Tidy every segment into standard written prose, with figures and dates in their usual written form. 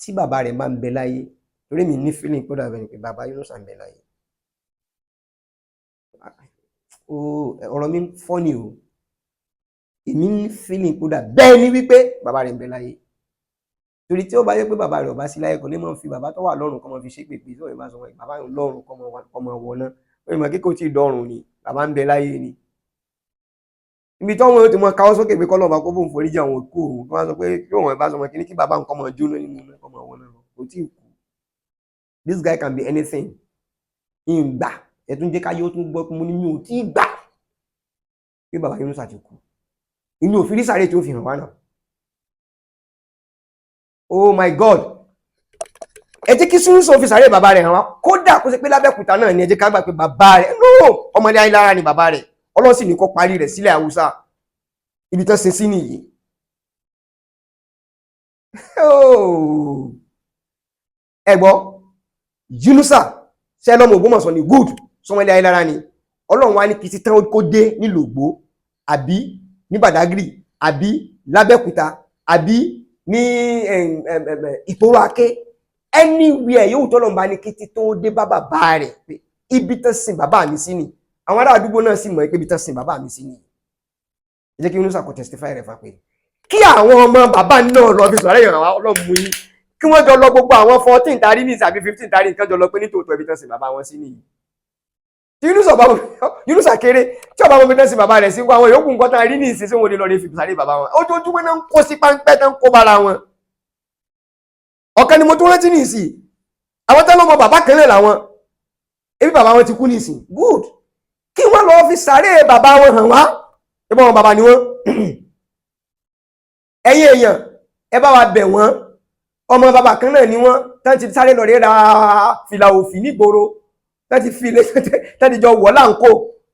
tí bàbá rẹ̀ máa ń bẹ láyé torí mi ní feeling pé dàbẹ̀ ni pé bàbá Yunusa ń bẹ láyé ọ̀rọ̀ mi fọ́ ni o èmi ní feeling pé dà bẹ́ẹ̀ ni wípé bàbá rẹ̀ ń bẹ láyé torí tí ó bá yẹ pé bàbá rẹ̀ ò bá sí láyé kò lè máa fi bàbá tó wà lọ́run kọ́ máa fi ṣépè pé tó ìbá sọ wọn bàbá yẹn lọ́run kọ́ máa wọ̀ náà ó yẹ mọ̀ kíkó tí ì dọ̀run ni bàbá ń bẹ láyé ni ibi tó wọn ti mọ káwọ́ sókè pé kọ́lọ́ bá kó fóun foríjì àwọn òkú òun kí wọ́n sọ pé kí òun bá sọ wọn kí bàbá nǹkan máa jóná nínú nǹkan máa wọ̀ náà kò tí ì kú this guy can be anything ìgbà ẹ̀tún jẹ́ káyé ó tún gbọ́ mú ní mi ò tí ì gbà pé bàbá Yunusa ti kú inú òfin sáré tí ó fi hàn wá náà oh my god ẹ jẹ́ kí Yunusa fi sáré bàbá rẹ̀ hàn wá kódà kó ṣe pé lábẹ́kúta náà ni ẹ jẹ́ ká gbà pé bàbá rẹ̀ no ọmọdé ayélujára ni bàbá rẹ̀ Ọlọ́run sì ní kó parí rẹ̀ sílẹ̀ Haúsá ibi tán sin sí nìyí ẹ gbọ́ Yunusa ṣe lọ́mọ Ògbómọ̀ṣọ́ ni good sọmọlé ayélujára ni Ọlọ́run wá ní kí ti tán kó dé nílògbó àbí ní Bàdágìrì àbí lábẹ́kúta àbí ní Ìtòrò Aké anywhere yóò tọ́lọ̀ bá ní kí ti tó dé bá bàbá rẹ̀ pé ibi tán sin bàbá mi sí ni àwọn ará àdúgbò náà sì mọ̀ pé ibi tán sin bàbá mi sí ni ẹ jẹ́ kí Yunusa kò testify rẹ̀ fà pé kí àwọn ọmọ bàbá náà lọ fi sọ̀rọ̀ ìrànwá Ọlọ́run mú yín kí wọ́n jọ lọ gbogbo àwọn 14 tàrí ní ìsàbí 15 tàrí nǹkan jọ lọ pé nítòótọ́ ibi tán sin bàbá wọn sí nìyí tí Yunusa kéré tí ọba wọn fi tán sin bàbá rẹ̀ sí àwọn yòókù nǹkan tán rí ní ìsìn sí wọn lè lọ rí fi sáré bàbá wọn ojoojúmọ́ náà ń kó sí páńpẹ́ tán kó bára wọn ọ̀kan ni mo tún rántí ní ìsìn àwọn tán lọ́mọ bàbá kan náà làwọn ebi bàbá wọn ti kú ní ìsìn good kí wọ́n lọ fi sáré bàbá wọn hàn wá ẹbí wọn bàbá ni wọ́n ẹ̀yin èèyàn ẹ bá wa bẹ̀ wọ́n ọmọ bàbá kan náà ni wọ́n tán ti sáré lọ rí ra fìlà òfì nígboro tán ti fi ilé tán ti jọ wọ̀ láǹkó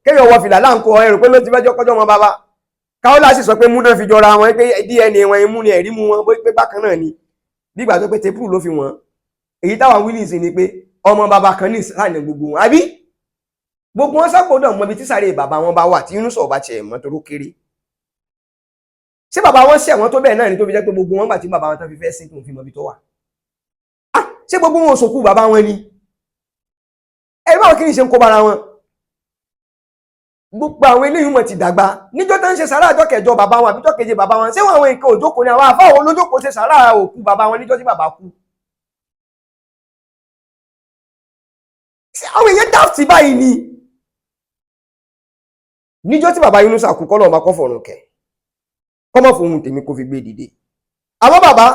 kéèyàn wọ fìlà láǹkó ẹrù pé ló ti fẹ́jọ́ kọjọ́ ọmọ bàbá Káwọ́lá sì sọ pé mú náà fi jọra wọn pé DNA wọn imú ni ẹ̀rí mú wọn pé bákan náà ni nígbà tó pé tepru ló fi wọn èyí táwọn willis ni pé ọmọ bàbá kan ní ìsàlẹ̀ gbogbo wọn àbí gbogbo wọn sápòdọ̀ mọ ibi tí sáré bàbá wọn bá wà tí Yunusa ọba tiẹ̀ mọ́ toró kéré ṣé bàbá wọn ṣẹ̀ wọ́n tó bẹ́ẹ̀ náà ni tó fi jẹ́ pé gbogbo wọn gbà tí bàbá wọn tán fi fẹ́ sí kí wọn fi mọ ibi tó wà ṣé gbogbo wọn ò sòkú bàbá wọn ni ẹ̀rí báwọn kí ni ṣe ń kó bára wọn gbogbo àwọn eléyìí mọ̀ ti dàgbà níjọ́ tó ń ṣe sàrà àjọ kẹjọ bàbá wọn àbíjọ́ keje bàbá wọn ṣé wọn àwọn nǹkan òjókòó ni àwọn àfáwọn olójókòó ṣe sàrà òkú bàbá wọn níjọ́ tí bàbá kú àwọn èèyàn dáàtì báyìí ni níjọ́ tí bàbá Yunusa kú kọ́lọ̀ ọba kọ́ fọ̀rùn kẹ́ kọ́mọ̀ fòun tèmi kó fi gbé dìde àwọn bàbá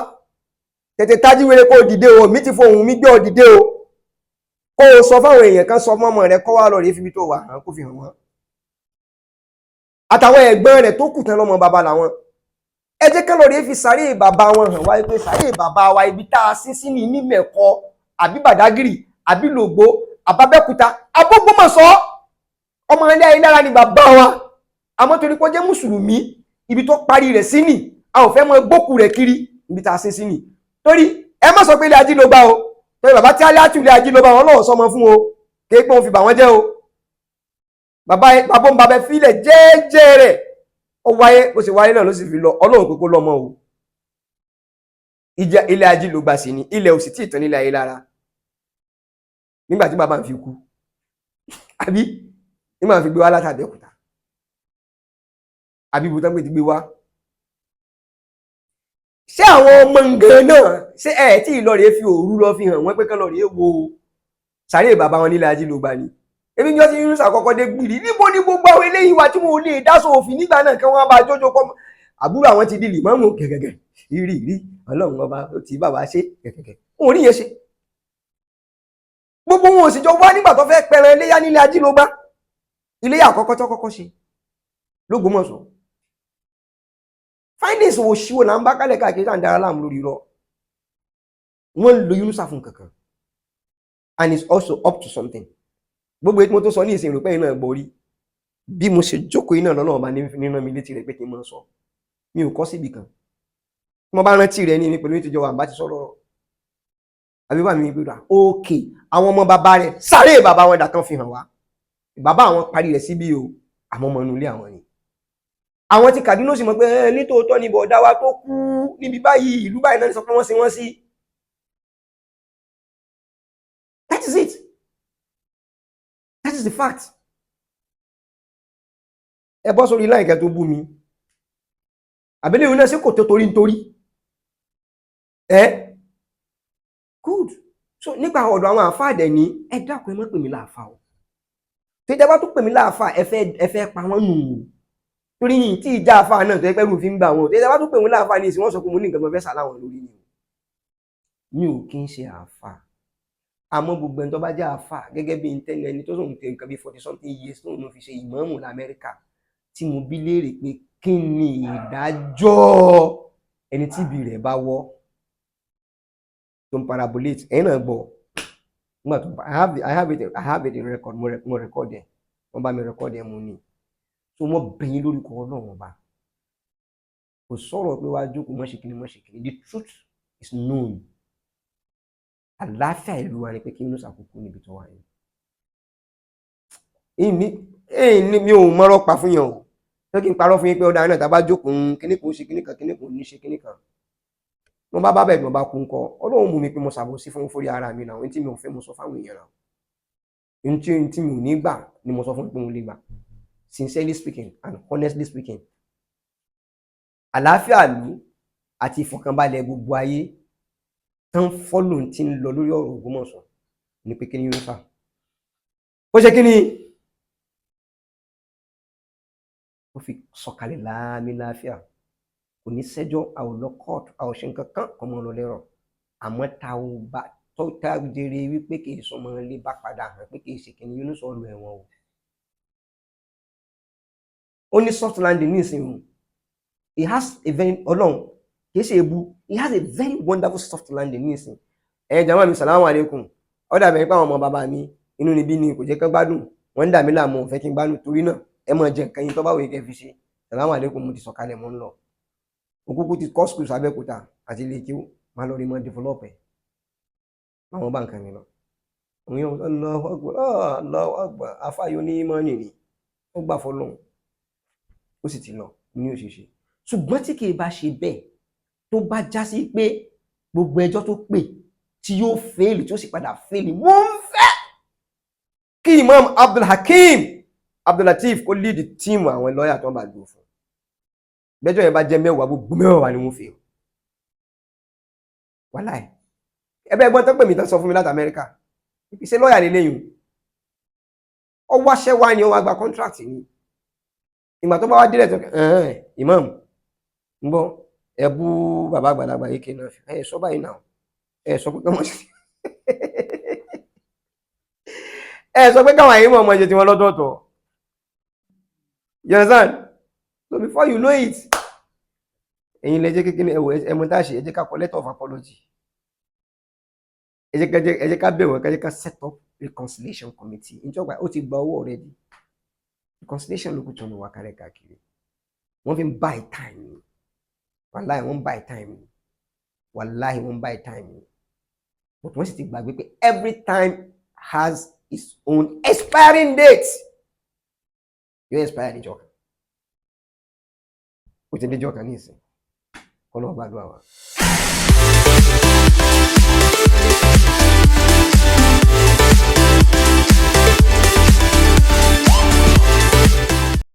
tètè tají wéré kó dìde o mi ti fohùn mi gbé ọ dìde o kó o sọ fáwọn èèyàn kan sọ mọ́mọ́ rẹ kọ́ wá lọ rí fi tó wà kó fi hàn wọ́n àtàwọn ẹ̀gbọ́n rẹ̀ tó kù tán lọ́mọ bàbá làwọn ẹ jẹ́ kán lọ rí fi sáré bàbá wọn hàn wáyé pé sáré bàbá wa ibi tá a sín sí ní Mẹ̀kọ àbí Bàdágìrì àbí Lògbó àbábẹ́kúta Abógbómọ̀ṣọ́ ọmọ ilé ayélujára ni bàbá wa àmọ́ torí pé ó jẹ́ mùsùlùmí ibi tó parí rẹ̀ sí ni a ò fẹ́ mọ gbókù rẹ̀ kiri ibi tá a sín sí ni torí ẹ má sọ pé ilé ají ló bá o torí bàbá tí alẹ́ àtúlẹ̀ ají ló bá wọn lọ́wọ́ sọmọ fún o kéé pé wọn fi bà wọ́n jẹ́ o bàbá ń babẹ fílẹ̀ jẹ́ẹ́jẹ́ rẹ̀ ó wáyé ó sì wáyé náà ló sì fi lọ Ọlọ́run pé kó lọ́mọ o ìjà ilé ají ló gbà sí ni ilẹ̀ ò sì tí ì tán nílẹ̀ ayé lára nígbà tí bàbá ń fi kú àbí nígbà fi gbé wá látàdé òkúta àbí ibùtán pé ti gbé wá ṣé àwọn ọmọ ǹgàn náà ṣé ẹ̀ tí ìlọrẹ̀ fi òru lọ fi hàn wọ́n pé kán lọ́rẹ̀ wo sàréè bàbá wọn nílẹ̀ ají ló gbà ní èmi jọ sí Yunusa kọ́kọ́ dé gbìrì níbo ní gbogbo àwọn eléyìí wà tí mo lè dáṣọ òfin nígbà náà kí wọ́n bá jójó kọ́ àbúrò àwọn ti di lìmọ́mù gẹ̀gẹ̀gẹ̀ rí Ọlọ́run ọba tí bàbá ṣe gẹ̀gẹ̀gẹ̀ wọn ò rí yẹn ṣe gbogbo wọn ò sì jọ wá nígbà tó fẹ́ pẹran iléyá nílẹ̀ ají ló gbá iléyá àkọ́kọ́ tó kọ́kọ́ ṣe l'Ógbómọ̀ṣọ́ finance wo ṣíwò là ń bá kálẹ̀ káàkiri tá à ń dára láàmú lórí irọ́ wọ́n lo Yunusa fún kankan and it's also up to something gbogbo ètò mo tó sọ ní ìsìn ìrùpẹ́ iná borí bí mo ṣe jókòó iná lọ́nà ọba nínú mi létí rẹ̀ pé kí n mọ́ sọ mi ò kọ́ síbì kan mo bá rántí rẹ̀ ní pẹ̀lú ìtìjọ wà bá ti sọ̀rọ̀ àbíbá mi gbéra ókè àwọn ọmọ bàbá rẹ̀ sáré bàbá wọn dàkan fi hàn wá bàbá àwọn parí rẹ̀ síbí o àmọ́ ọmọ inú ilé àwọn ni àwọn ti Kaduna sì mọ̀ pé nítòótọ́ ni bọ̀dá wa tó kú níbi báyìí ìlú báyìí náà sọ pé wọ́n sí That is it. That is the fact. Ẹ bọ́ sórí láìkẹ́ tó bú mi. Àbẹ́lẹ̀ ìrìnà sí kò tó torí nítorí. Good. So nípa ọ̀dọ̀ àwọn àfáà dẹ̀ ní ẹ dákun ẹ má pè mí láàfáà o. Tí ẹ bá tún pè mí láàfáà ẹ fẹ́ pa wọ́n nù o. Torí yìí tí ìjà àfáà náà tó ẹ pẹ́rù fi ń gbà wọn. Tí ẹ bá tún pè mí láàfáà ní ìsìn wọ́n sọ pé mo ní nǹkan tó fẹ́ sà láwọn lórí ni. Mi ò kí ń ṣe àfáà. Àmọ́ gbogbo ẹni tó bá jẹ́ àfáà gẹ́gẹ́ bí intẹ́lẹ̀ ẹni tó sọ̀rọ̀ tẹ nǹkan bí 40 something years tó ń fi ṣe ìmáàmù l'Amẹ́ríkà tí mo bí léèrè pé kí ni ìdájọ́ ẹni tí ibi rẹ̀ bá wọ́ tó ń parabolate ẹ̀yin náà gbọ́ nígbà tó I have it in record mo record ẹ̀ wọ́n bá mi record ẹ̀ mo ní tó wọ́n bẹ̀yìn lórúkọ Ọlọ́run ọba kò sọ̀rọ̀ pé wá jókòó mọ́ ṣe kíní the truth is known. Àlàáfíà ìlú wa ni pé kí inú sàkókò níbi tó wà yìí. Mi ò mọ́rọ́ pa fún yàn o. Tó kí n parọ́ fún yín pé ọ̀dà náà tá bá jókòó kíní kò ṣe kíní kan kíní kò ní ṣe kíní kan. Mo bá bẹ̀rẹ̀ mo bá kú ńkọ́ Ọlọ́run mú mi pé mo ṣàbòsí fún forí ara mi náà. Ohun tí mi ò fẹ́ mo sọ fáwọn èèyàn náà. Ohun tí mi ò ní gbà ni mo sọ fún pé mo lè gbà. Sincerely speaking and honestly speaking. Àlàáfíà ìlú àti ìfọ̀kànbalẹ̀ gbogbo ayé tán fọ́lù tí ń lọ lórí ọ̀rọ̀ Ògbómọ̀ṣọ́ ní pé kí ni yóò fà ó ṣe kí ni ó fi sọ̀kalẹ̀ láàmì láàfíà kò ní sẹ́jọ́ àwòlọ́ kọ́ọ̀tù àwòṣe nǹkan kan ọmọ lọ lẹ́rọ̀ àmọ́ ta ò bá tó tá jẹrẹ wípé kì í sọmọ ilé bá padà hàn pé kì í ṣe kí ni yóò sọ lu ẹ̀wọ̀n o. Ó ní soft landing ní ìsìn o he has a very Ọlọ́run kì í ṣe ebu he has a very wonderful soft landing ní ìsìn. Jàmáà mi salamu alaikum ó dàbẹ̀ nípa àwọn ọmọ bàbá mi inú níbí ni kò jẹ́ kán gbádùn wọ́n ń dà mí láàmú fẹ́ kí n gbádùn torí náà ẹ mọ̀ jẹ́ nǹkan yín tó bá wòye kẹ́ fi ṣe salamu alaikum mo ti sọ̀kalẹ̀ mọ́ ń lọ. Òkúkú ti kọ́ skul sábẹ́kúta àti ilé kí ó máa lọ rí mọ́ develop ẹ̀ àwọn bá nǹkan mi lọ. Òun yóò Allahu Akbar afáyọ ní mọ́nì ni ó gbà fọlọ́run ó sì ti lọ ní òṣìṣẹ́. Ṣùgbọ́n tí kì í bá ṣe bẹ́ẹ̀ tó bá já sí pé gbogbo ẹjọ́ tó pè tí yóò fẹ́ẹ̀lì tí ó sì padà fẹ́ẹ̀lì wọ́n fẹ́ kí Imam Abdulhakeem Abdullateef kó lead tíìmù àwọn lọ́yà tó ń bá dùn fún bẹ́jọ́ yẹn bá jẹ́ mẹ́wàá gbogbo mẹ́wàá ni wọ́n fi wàláì ẹbẹ́ ẹgbọ́n tó pè mí tán sọ fún mi láti Amẹ́ríkà ìpèsè lọ́yà lè léyìn ọ wáṣẹ́ wá ní ó wá gba contract ní ìgbà tó bá wá délẹ̀ tó Imam ń bọ́ ẹbú bàbá àgbàlagbà yìí kìnnà ẹ sọ báyìí náà ẹ sọ pé káwọn àyè mọ̀ ọmọ ẹ̀jẹ̀ tí wọ́n lọ́tọ̀ọ̀tọ̀ you understand so before you know it ẹ̀yin lẹ jẹ́ kékeré ẹ̀mú tá a ṣe ẹ jẹ́ ká kọ letter of apology ẹ jẹ́ ká bẹ̀wọ̀ ẹ jẹ́ ká set up reconciliation committee ìjọba ó ti gba owó already reconciliation ló kù tó ní wà kárẹ̀ káàkiri wọ́n fi ń buy time wàláì wọ́n buy time wàláì wọ́n buy time but wọ́n sì ti gbàgbé pé every time has its own expiring date yóò expire níjọ́ kan ó ti níjọ́ kan ní ìsìn kọ́ lọ́ọ́ gbàdúrà wa.